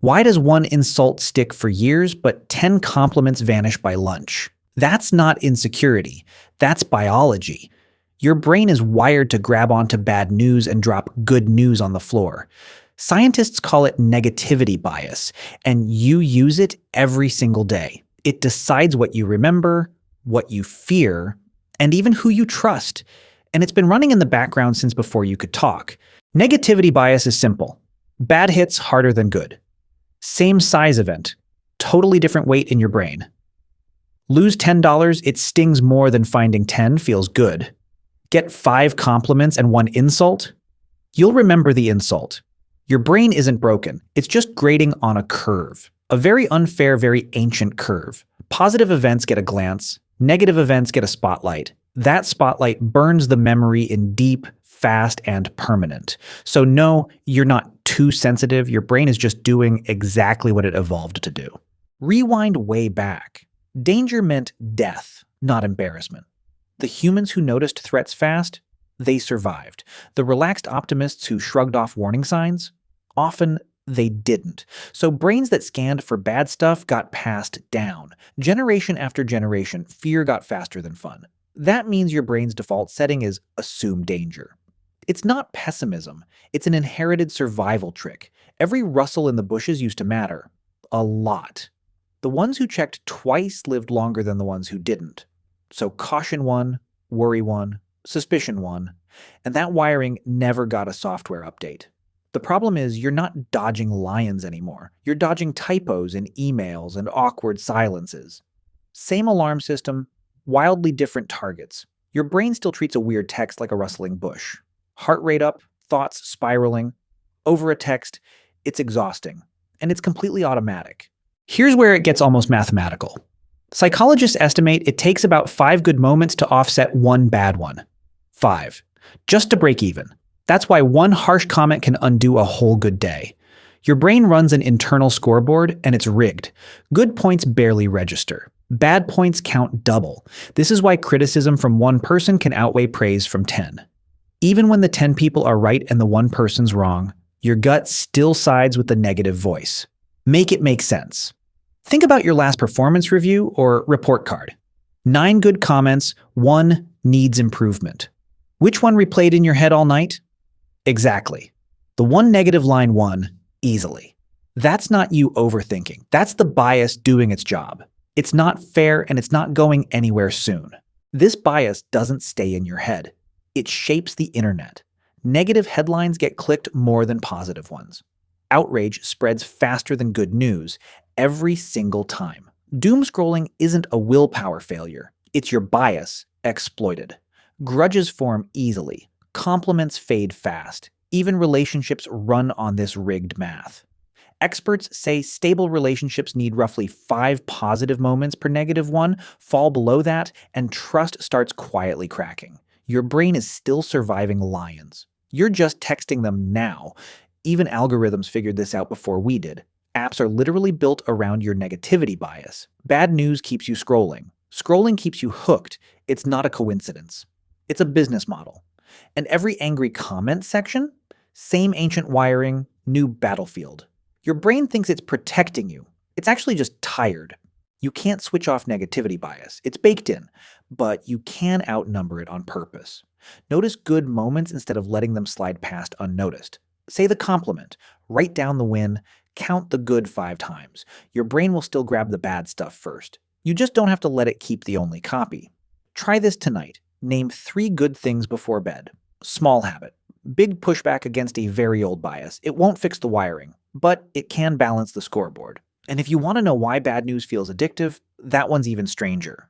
Why does one insult stick for years, but 10 compliments vanish by lunch? That's not insecurity. That's biology. Your brain is wired to grab onto bad news and drop good news on the floor. Scientists call it negativity bias, and you use it every single day. It decides what you remember, what you fear, and even who you trust. And it's been running in the background since before you could talk. Negativity bias is simple. Bad hits harder than good. Same size event, totally different weight in your brain. Lose $10, it stings more than finding 10 feels good. Get 5 compliments and 1 insult? You'll remember the insult. Your brain isn't broken, it's just grading on a curve. A very unfair, very ancient curve. Positive events get a glance, negative events get a spotlight. That spotlight burns the memory in deep, fast, and permanent. So no, you're not too sensitive, your brain is just doing exactly what it evolved to do. Rewind way back. Danger meant death, not embarrassment. The humans who noticed threats fast, they survived. The relaxed optimists who shrugged off warning signs, often they didn't. So brains that scanned for bad stuff got passed down. Generation after generation, fear got faster than fun. That means your brain's default setting is assume danger. It's not pessimism, it's an inherited survival trick. Every rustle in the bushes used to matter. A lot. The ones who checked twice lived longer than the ones who didn't. So caution won, worry won, suspicion won, and that wiring never got a software update. The problem is you're not dodging lions anymore. You're dodging typos in emails and awkward silences. Same alarm system, wildly different targets. Your brain still treats a weird text like a rustling bush. Heart rate up, thoughts spiraling. Over a text, it's exhausting. And it's completely automatic. Here's where it gets almost mathematical. Psychologists estimate it takes about 5 good moments to offset 1 bad one. 5. Just to break even. That's why 1 harsh comment can undo a whole good day. Your brain runs an internal scoreboard, and it's rigged. Good points barely register. Bad points count double. This is why criticism from 1 person can outweigh praise from 10. Even when the 10 people are right and the 1 person's wrong, your gut still sides with the negative voice. Make it make sense. Think about your last performance review or report card. 9 good comments, 1 needs improvement. Which one replayed in your head all night? Exactly. The 1 negative line won easily. That's not you overthinking. That's the bias doing its job. It's not fair and it's not going anywhere soon. This bias doesn't stay in your head. It shapes the internet. Negative headlines get clicked more than positive ones. Outrage spreads faster than good news every single time. Doomscrolling isn't a willpower failure. It's your bias exploited. Grudges form easily. Compliments fade fast. Even relationships run on this rigged math. Experts say stable relationships need roughly 5 positive moments per negative 1, fall below that, and trust starts quietly cracking. Your brain is still surviving lions. You're just texting them now. Even algorithms figured this out before we did. Apps are literally built around your negativity bias. Bad news keeps you scrolling. Scrolling keeps you hooked. It's not a coincidence. It's a business model. And every angry comment section? Same ancient wiring, new battlefield. Your brain thinks it's protecting you. It's actually just tired. You can't switch off negativity bias. It's baked in, but you can outnumber it on purpose. Notice good moments instead of letting them slide past unnoticed. Say the compliment, write down the win, count the good 5 times. Your brain will still grab the bad stuff first. You just don't have to let it keep the only copy. Try this tonight. Name 3 good things before bed. Small habit. Big pushback against a very old bias. It won't fix the wiring, but it can balance the scoreboard. And if you want to know why bad news feels addictive, that one's even stranger.